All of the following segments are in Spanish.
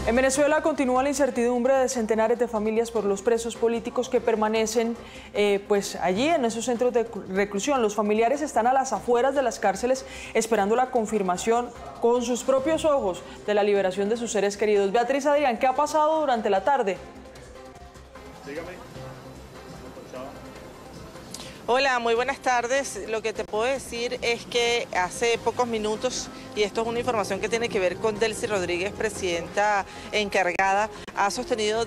En Venezuela continúa la incertidumbre de centenares de familias por los presos políticos que permanecen pues allí en esos centros de reclusión. Los familiares están a las afueras de las cárceles esperando la confirmación con sus propios ojos de la liberación de sus seres queridos. Beatriz, Adrián, ¿qué ha pasado durante la tarde? Dígame. Hola, muy buenas tardes. Lo que te puedo decir es que hace pocos minutos, y esto es una información que tiene que ver con Delcy Rodríguez, presidenta encargada, ha sostenido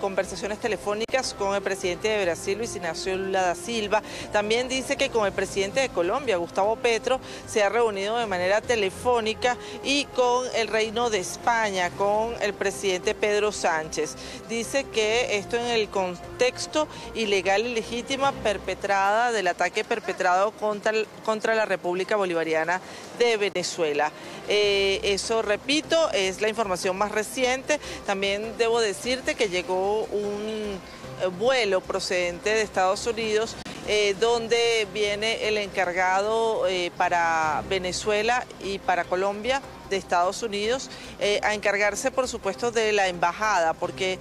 conversaciones telefónicas con el presidente de Brasil, Luis Inácio Lula da Silva. También dice que con el presidente de Colombia, Gustavo Petro, se ha reunido de manera telefónica y con el Reino de España, con el presidente Pedro Sánchez. Dice que esto en el contexto ilegal y legítima del ataque perpetrado contra la República Bolivariana de Venezuela. Eso, repito, es la información más reciente. También debo decirte que llegó un vuelo procedente de Estados Unidos donde viene el encargado para Venezuela y para Colombia de Estados Unidos a encargarse, por supuesto, de la embajada, porque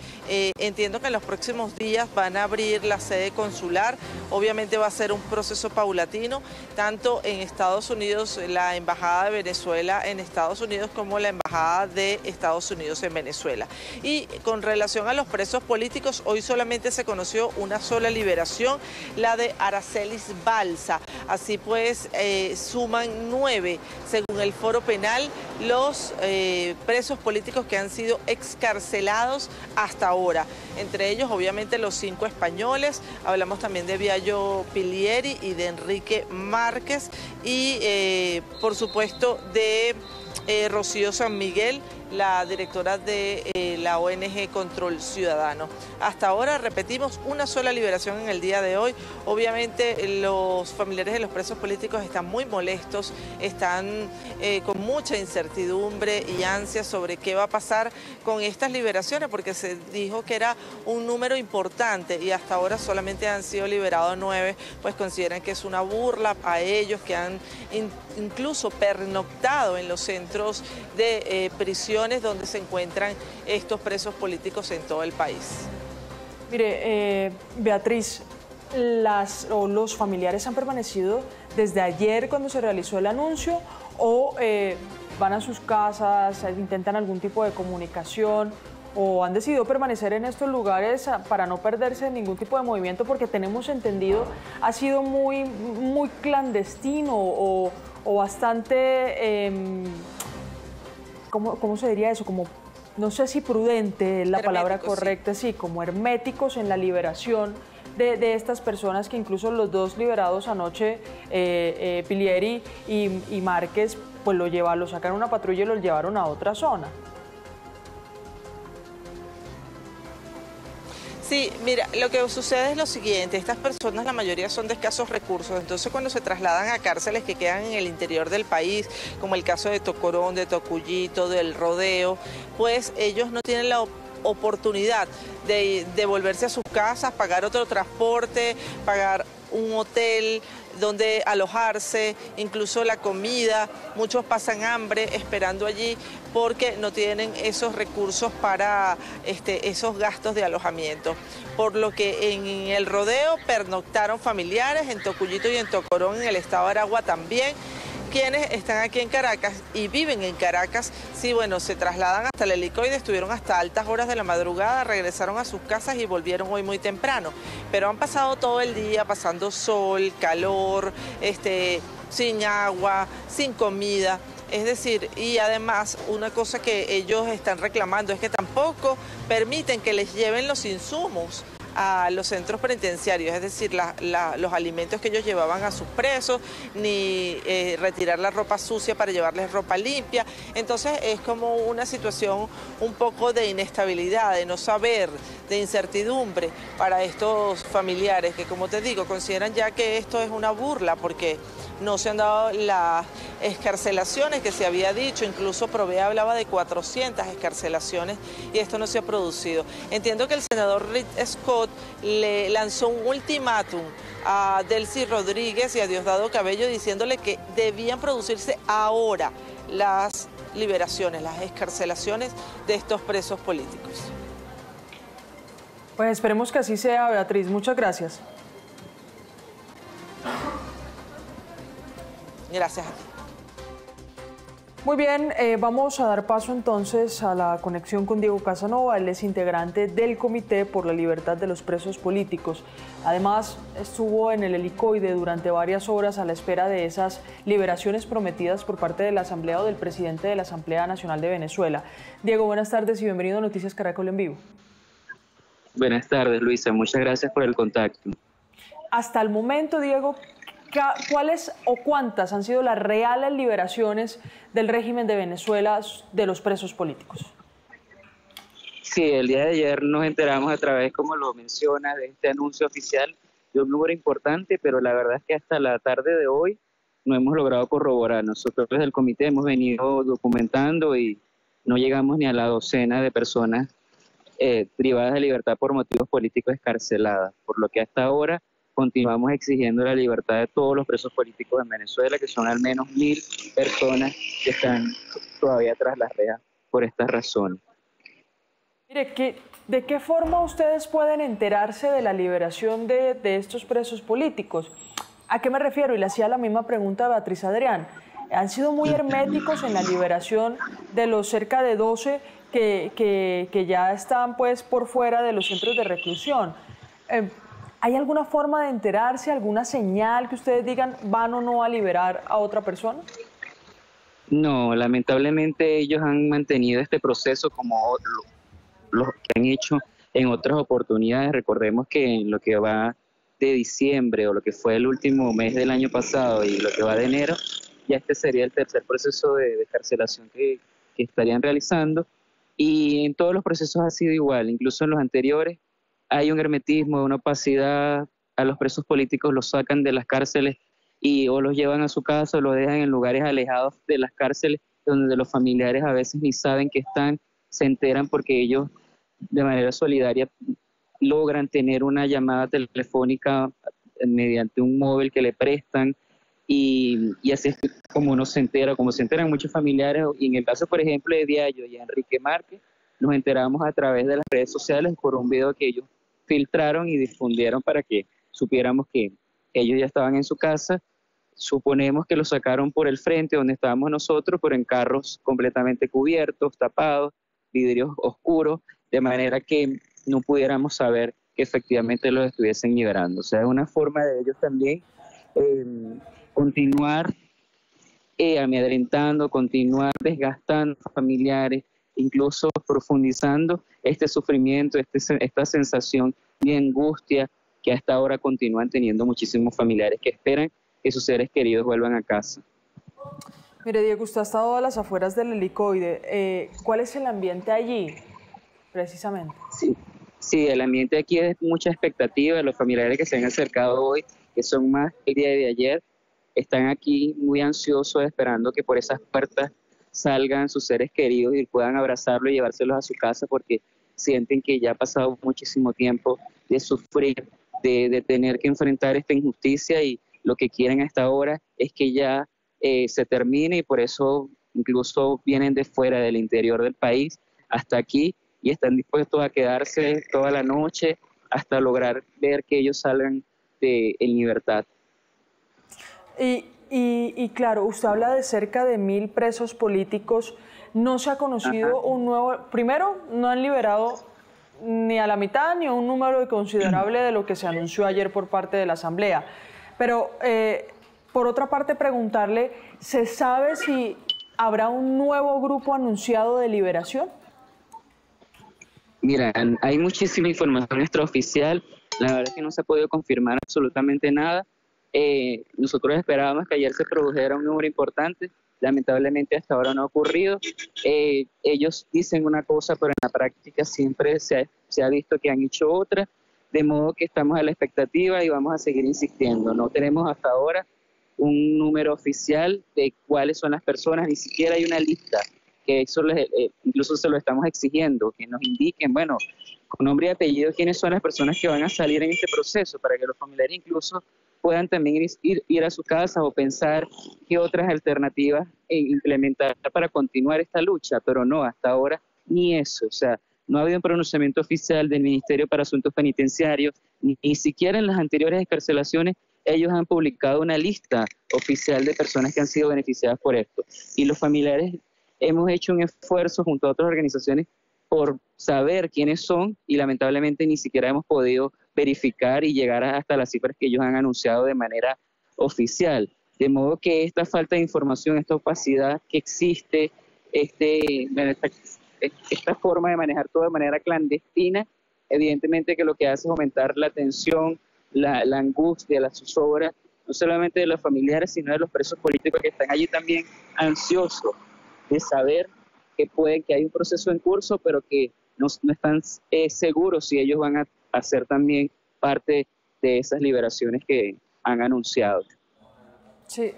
entiendo que en los próximos días van a abrir la sede consular. Obviamente va a ser un proceso paulatino, tanto en Estados Unidos, la embajada de Venezuela en Estados Unidos, como la embajada de Estados Unidos en Venezuela. Y con relación a los presos políticos, hoy solamente se conoció una sola liberación, la de Aracelis Balsa. Así pues, suman 9, según el Foro Penal, los presos políticos que han sido excarcelados hasta ahora. Entre ellos, obviamente, los 5 españoles. Hablamos también de Biagio Pilieri y de Enrique Márquez y, por supuesto, de Rocío San Miguel, la directora de la ONG Control Ciudadano. Hasta ahora, repetimos, una sola liberación en el día de hoy. Obviamente los familiares de los presos políticos están muy molestos, están con mucha incertidumbre y ansia sobre qué va a pasar con estas liberaciones, porque se dijo que era un número importante y hasta ahora solamente han sido liberados 9, pues consideran que es una burla a ellos, que han incluso pernoctado en los centros de prisión donde se encuentran estos presos políticos en todo el país. Mire, Beatriz, los familiares han permanecido desde ayer cuando se realizó el anuncio o van a sus casas, intentan algún tipo de comunicación o han decidido permanecer en estos lugares para no perderse ningún tipo de movimiento, porque tenemos entendido ha sido muy clandestino o bastante... ¿Cómo se diría eso? Como, no sé si prudente es la palabra correcta, sí, como herméticos en la liberación de estas personas, que incluso los 2 liberados anoche, Pilieri y Márquez, pues lo sacaron una patrulla y los llevaron a otra zona. Sí, mira, lo que sucede es lo siguiente: estas personas, la mayoría son de escasos recursos, entonces cuando se trasladan a cárceles que quedan en el interior del país, como el caso de Tocorón, de Tocuyito, del Rodeo, pues ellos no tienen la oportunidad de volverse a sus casas, pagar otro transporte, pagar un hotel donde alojarse, incluso la comida. Muchos pasan hambre esperando allí porque no tienen esos recursos para esos gastos de alojamiento. Por lo que en el Rodeo pernoctaron familiares, en Tocuyito y en Tocorón, en el estado de Aragua también. Quienes están aquí en Caracas y viven en Caracas, sí, bueno, se trasladan hasta el helicoide, estuvieron hasta altas horas de la madrugada, regresaron a sus casas y volvieron hoy muy temprano. Pero han pasado todo el día pasando sol, calor, sin agua, sin comida. Es decir, y además una cosa que ellos están reclamando es que tampoco permiten que les lleven los insumos a los centros penitenciarios, es decir, los alimentos que ellos llevaban a sus presos, ni retirar la ropa sucia para llevarles ropa limpia. Entonces es como una situación un poco de inestabilidad, de no saber, de incertidumbre para estos familiares que, como te digo, consideran ya que esto es una burla, porque no se han dado las excarcelaciones que se había dicho. Incluso Provea hablaba de 400 excarcelaciones y esto no se ha producido. Entiendo que el senador Rick Scott le lanzó un ultimátum a Delcy Rodríguez y a Diosdado Cabello diciéndole que debían producirse ahora las liberaciones, las excarcelaciones de estos presos políticos. Pues esperemos que así sea, Beatriz. Muchas gracias. Gracias a ti. Muy bien, vamos a dar paso entonces a la conexión con Diego Casanova. Él es integrante del Comité por la Libertad de los Presos Políticos. Además, estuvo en el helicoide durante varias horas a la espera de esas liberaciones prometidas por parte de la Asamblea o del presidente de la Asamblea Nacional de Venezuela. Diego, buenas tardes y bienvenido a Noticias Caracol en Vivo. Buenas tardes, Luisa. Muchas gracias por el contacto. Hasta el momento, Diego, ¿cuáles o cuántas han sido las reales liberaciones del régimen de Venezuela de los presos políticos? Sí, el día de ayer nos enteramos a través, como lo menciona, de este anuncio oficial de un número importante, pero la verdad es que hasta la tarde de hoy no hemos logrado corroborar. Nosotros desde el comité hemos venido documentando y no llegamos ni a la docena de personas privadas de libertad por motivos políticos excarceladas, por lo que hasta ahora continuamos exigiendo la libertad de todos los presos políticos en Venezuela, que son al menos 1000 personas que están todavía tras las rejas por estas razones. Mire, ¿de qué forma ustedes pueden enterarse de la liberación de estos presos políticos? ¿A qué me refiero? Y le hacía la misma pregunta a Beatriz Adrián. Han sido muy herméticos en la liberación de los cerca de 12 que ya están pues por fuera de los centros de reclusión. ¿Hay alguna forma de enterarse, alguna señal que ustedes digan van o no a liberar a otra persona? No, lamentablemente ellos han mantenido este proceso como los que han hecho en otras oportunidades. Recordemos que en lo que va de diciembre o lo que fue el último mes del año pasado y lo que va de enero, ya este sería el tercer proceso de descarcelación que estarían realizando. Y en todos los procesos ha sido igual, incluso en los anteriores hay un hermetismo, una opacidad. A los presos políticos los sacan de las cárceles y o los llevan a su casa o los dejan en lugares alejados de las cárceles, donde los familiares a veces ni saben que están, se enteran porque ellos de manera solidaria logran tener una llamada telefónica mediante un móvil que le prestan y así es como uno se entera, como se enteran muchos familiares. Y en el caso, por ejemplo, de Diallo y Enrique Márquez, nos enteramos a través de las redes sociales por un video que ellos filtraron y difundieron para que supiéramos que ellos ya estaban en su casa. Suponemos que los sacaron por el frente donde estábamos nosotros, pero en carros completamente cubiertos, tapados, vidrios oscuros, de manera que no pudiéramos saber que efectivamente los estuviesen liberando. O sea, es una forma de ellos también continuar amedrentando, continuar desgastando familiares, incluso profundizando este sufrimiento, esta sensación de angustia que hasta ahora continúan teniendo muchísimos familiares que esperan que sus seres queridos vuelvan a casa. Mire, Diego, usted ha estado a las afueras del helicoide. ¿Cuál es el ambiente allí, precisamente? Sí, el ambiente aquí es mucha expectativa. Los familiares que se han acercado hoy, que son más el día de ayer, están aquí muy ansiosos esperando que por esas puertas salgan sus seres queridos y puedan abrazarlos y llevárselos a su casa, porque sienten que ya ha pasado muchísimo tiempo de sufrir, de tener que enfrentar esta injusticia, y lo que quieren hasta ahora es que ya se termine, y por eso incluso vienen de fuera, del interior del país hasta aquí, y están dispuestos a quedarse toda la noche hasta lograr ver que ellos salgan en libertad. Y claro, usted habla de cerca de 1000 presos políticos. No se ha conocido un nuevo... Primero, no han liberado ni a la mitad ni a un número considerable de lo que se anunció ayer por parte de la Asamblea. Pero, por otra parte, preguntarle, ¿se sabe si habrá un nuevo grupo anunciado de liberación? Mira, hay muchísima información extraoficial. La verdad es que no se ha podido confirmar absolutamente nada. Nosotros esperábamos que ayer se produjera un número importante. Lamentablemente hasta ahora no ha ocurrido. Ellos dicen una cosa, pero en la práctica siempre se ha visto que han hecho otra, de modo que estamos a la expectativa y vamos a seguir insistiendo. No tenemos hasta ahora un número oficial de cuáles son las personas, ni siquiera hay una lista, que eso incluso se lo estamos exigiendo, que nos indiquen, bueno, con nombre y apellido, quiénes son las personas que van a salir en este proceso, para que los familiares incluso puedan también ir a su casa o pensar qué otras alternativas implementar para continuar esta lucha, pero no, hasta ahora ni eso, o sea, no ha habido un pronunciamiento oficial del Ministerio para Asuntos Penitenciarios, ni siquiera en las anteriores excarcelaciones ellos han publicado una lista oficial de personas que han sido beneficiadas por esto. Y los familiares hemos hecho un esfuerzo junto a otras organizaciones por saber quiénes son y lamentablemente ni siquiera hemos podido verificar y llegar hasta las cifras que ellos han anunciado de manera oficial. De modo que esta falta de información, esta opacidad que existe, esta forma de manejar todo de manera clandestina, evidentemente que lo que hace es aumentar la tensión, la angustia, la zozobra, no solamente de los familiares, sino de los presos políticos que están allí también ansiosos de saber que hay un proceso en curso, pero que no están seguros si ellos van a ser también parte de esas liberaciones que han anunciado. Sí,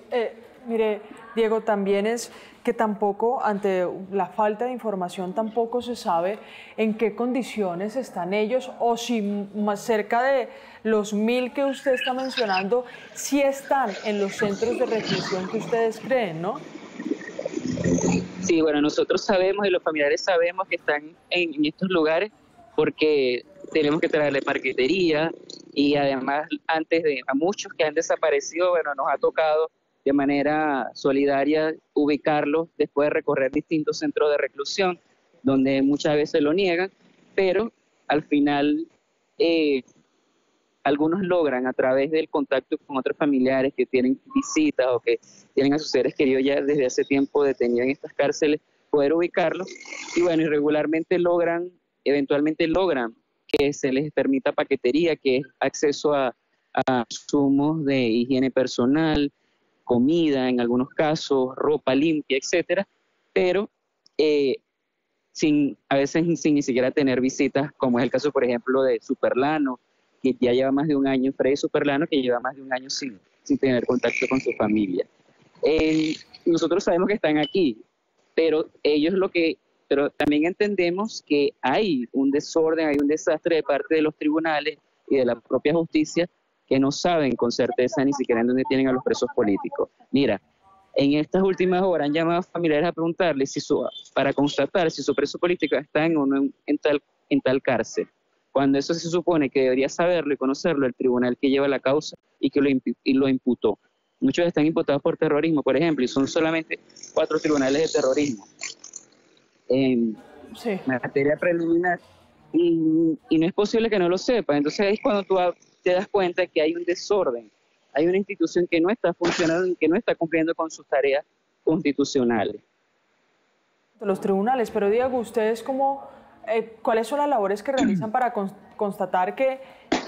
mire, Diego, también es que tampoco, ante la falta de información, tampoco se sabe en qué condiciones están ellos o si más cerca de los 1000 que usted está mencionando, si están en los centros de reclusión que ustedes creen, ¿no? Sí, bueno, nosotros sabemos y los familiares sabemos que están en estos lugares porque tenemos que traerle paquetería y además antes de a muchos que han desaparecido, bueno, nos ha tocado de manera solidaria ubicarlos después de recorrer distintos centros de reclusión donde muchas veces lo niegan, pero al final algunos logran a través del contacto con otros familiares que tienen visitas o que tienen a sus seres queridos ya desde hace tiempo detenidos en estas cárceles, poder ubicarlos y bueno, eventualmente logran que se les permita paquetería, que es acceso a insumos de higiene personal, comida en algunos casos, ropa limpia, etcétera, pero a veces sin ni siquiera tener visitas, como es el caso, por ejemplo, de Superlano, que ya lleva más de un año, Freddy Superlano, que lleva más de un año sin tener contacto con su familia. Nosotros sabemos que están aquí, pero pero también entendemos que hay un desorden, hay un desastre de parte de los tribunales y de la propia justicia que no saben con certeza ni siquiera en dónde tienen a los presos políticos. Mira, en estas últimas horas han llamado a familiares a preguntarle para constatar si su preso político está en tal cárcel, cuando eso se supone que debería saberlo y conocerlo el tribunal que lleva la causa y que lo imputó. Muchos están imputados por terrorismo, por ejemplo, y son solamente 4 tribunales de terrorismo en materia preliminar, y no es posible que no lo sepa. Entonces es cuando tú te das cuenta que hay un desorden, hay una institución que no está funcionando y que no está cumpliendo con sus tareas constitucionales. Los tribunales, pero Diego, ¿ustedes cuáles son las labores que realizan para constatar que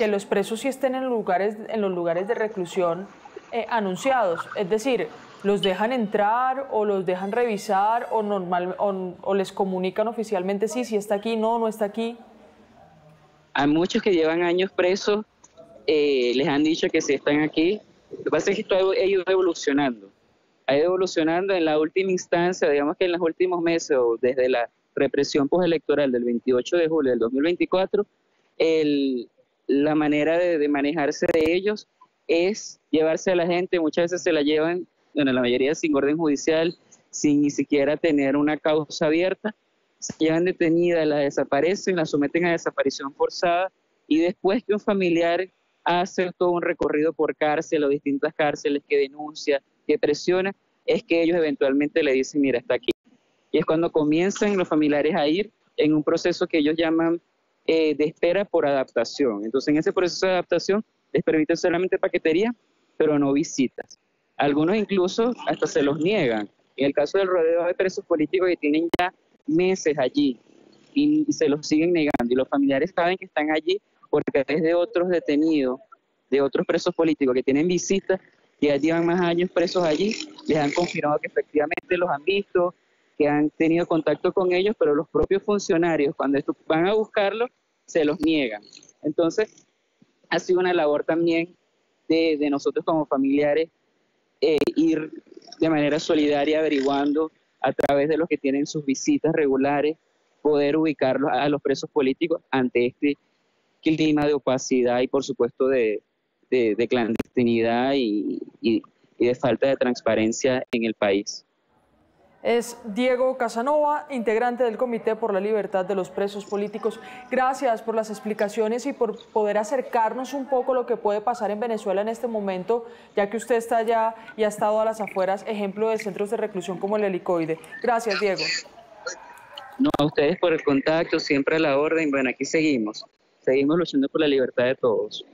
los presos sí estén en los lugares de reclusión anunciados? Es decir, ¿los dejan entrar o los dejan revisar o les comunican oficialmente sí está aquí, no está aquí? A muchos que llevan años presos les han dicho que sí están aquí. Lo que pasa es que esto ha ido evolucionando. Ha ido evolucionando en la última instancia, digamos que en los últimos meses o desde la represión postelectoral del 28 de julio del 2024, la manera de manejarse de ellos es llevarse a la gente, muchas veces se la llevan, bueno, la mayoría sin orden judicial, sin ni siquiera tener una causa abierta, se llevan detenida, la desaparecen, la someten a desaparición forzada y después que un familiar hace todo un recorrido por cárcel o distintas cárceles que denuncia, que presiona, es que ellos eventualmente le dicen, mira, está aquí. Y es cuando comienzan los familiares a ir en un proceso que ellos llaman de espera por adaptación. Entonces, en ese proceso de adaptación les permiten solamente paquetería, pero no visitas. Algunos incluso hasta se los niegan. En el caso del rodeo de presos políticos que tienen ya meses allí y se los siguen negando. Y los familiares saben que están allí porque a través de otros detenidos, de otros presos políticos que tienen visitas, que ya llevan más años presos allí, les han confirmado que efectivamente los han visto, que han tenido contacto con ellos, pero los propios funcionarios, cuando van a buscarlos, se los niegan. Entonces, ha sido una labor también de nosotros como familiares ir de manera solidaria averiguando a través de los que tienen sus visitas regulares, poder ubicarlos a los presos políticos ante este clima de opacidad y por supuesto de de clandestinidad y de falta de transparencia en el país. Es Diego Casanova, integrante del Comité por la Libertad de los Presos Políticos. Gracias por las explicaciones y por poder acercarnos un poco a lo que puede pasar en Venezuela en este momento, ya que usted está allá y ha estado a las afueras, ejemplo de centros de reclusión como el Helicoide. Gracias, Diego. No, a ustedes por el contacto, siempre a la orden. Bueno, aquí seguimos luchando por la libertad de todos.